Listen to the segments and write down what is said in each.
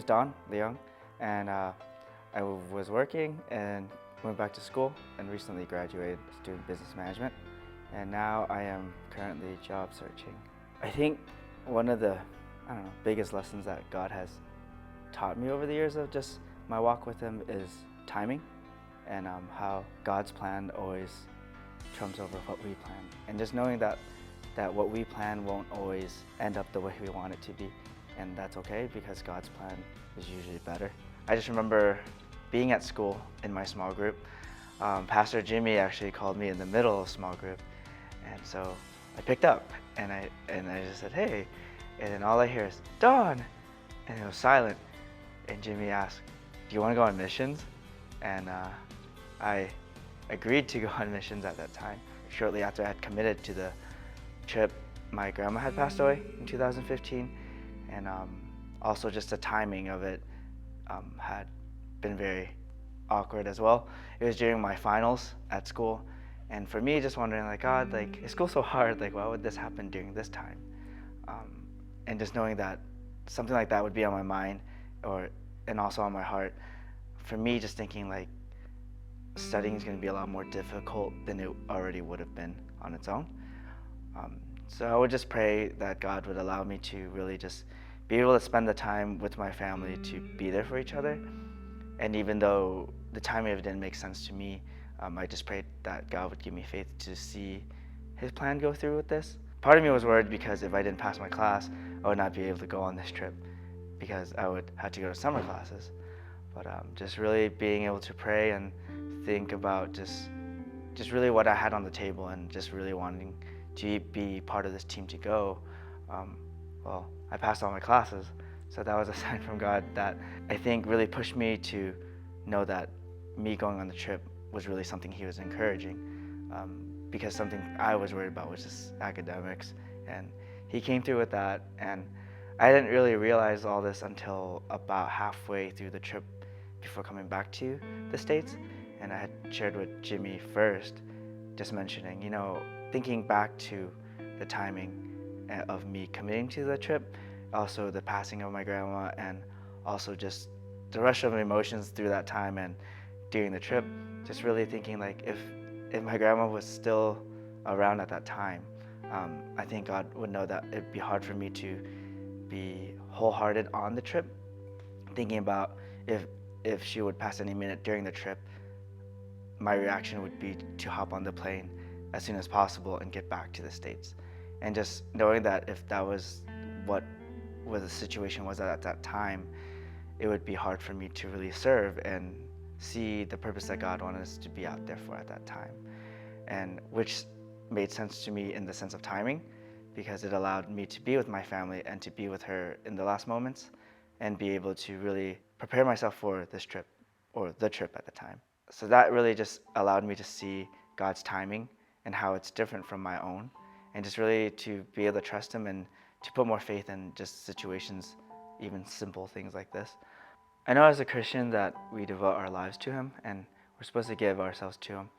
is Leung, and I was working and went back to school and recently graduated student business management, and now I am currently job searching. I think one of the biggest lessons that God has taught me over the years of just my walk with Him is timing, and how God's plan always trumps over what we plan, and just knowing that what we plan won't always end up the way we want it to be, and that's okay because God's plan is usually better. I just remember being at school in my small group. Pastor Jimmy actually called me in the middle of small group, and so I picked up and I just said, "Hey," and then all I hear is "Don," and it was silent. And Jimmy asked, "Do you want to go on missions?" And I agreed to go on missions at that time. Shortly after I had committed to the trip, my grandma had passed away in 2015, and also just the timing of it had been very awkward as well. It was during my finals at school, and for me, just wondering, like, God, like, is school so hard? Like, why would this happen during this time? And just knowing that something like that would be on my mind, and also on my heart. For me, just thinking like studying is going to be a lot more difficult than it already would have been on its own. So I would just pray that God would allow me to really just be able to spend the time with my family, to be there for each other. And even though the timing of it didn't make sense to me, I just prayed that God would give me faith to see His plan go through with this. Part of me was worried because if I didn't pass my class, I would not be able to go on this trip because I would have to go to summer classes. But just really being able to pray and think about just really what I had on the table, and just really wanting to be part of this team to go. Well, I passed all my classes, so that was a sign from God that I think really pushed me to know that me going on the trip was really something He was encouraging, because something I was worried about was just academics, and He came through with that. And I didn't really realize all this until about halfway through the trip before coming back to the States. And I had shared with Jimmy first, just mentioning, thinking back to the timing of me committing to the trip, also the passing of my grandma, and also just the rush of emotions through that time and during the trip, just really thinking like if my grandma was still around at that time, I think God would know that it'd be hard for me to be wholehearted on the trip, thinking about if she would pass any minute during the trip, my reaction would be to hop on the plane as soon as possible and get back to the States. And just knowing that if that was what the situation was at that time, it would be hard for me to really serve and see the purpose that God wanted us to be out there for at that time. And which made sense to me in the sense of timing, because it allowed me to be with my family and to be with her in the last moments and be able to really prepare myself for this trip, or the trip at the time. So that really just allowed me to see God's timing and how it's different from my own, and just really to be able to trust Him and to put more faith in just situations, even simple things like this. I know as a Christian that we devote our lives to Him, and we're supposed to give ourselves to Him.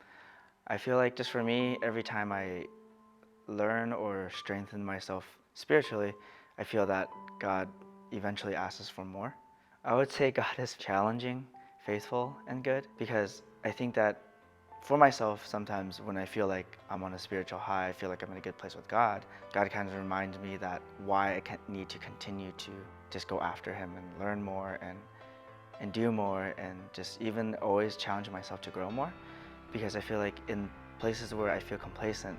I feel like just for me, every time I learn or strengthen myself spiritually, I feel that God eventually asks us for more. I would say God is challenging, faithful, and good, because I think that for myself, sometimes when I feel like I'm on a spiritual high, I feel like I'm in a good place with God, God kind of reminds me that why I need to continue to just go after Him and learn more and do more, and just even always challenge myself to grow more, because I feel like in places where I feel complacent,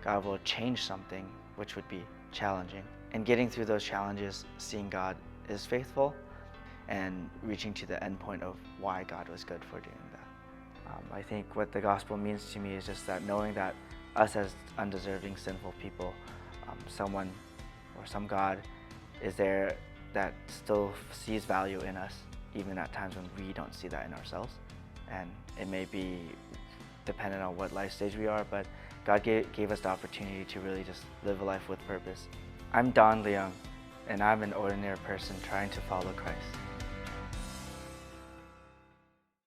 God will change something, which would be challenging. And getting through those challenges, seeing God is faithful, and reaching to the end point of why God was good for doing that. I think what the gospel means to me is just that knowing that us as undeserving, sinful people, someone or some God is there that still sees value in us, even at times when we don't see that in ourselves. And it may be dependent on what life stage we are, but God gave us the opportunity to really just live a life with purpose. I'm Leung, and I'm an ordinary person trying to follow Christ.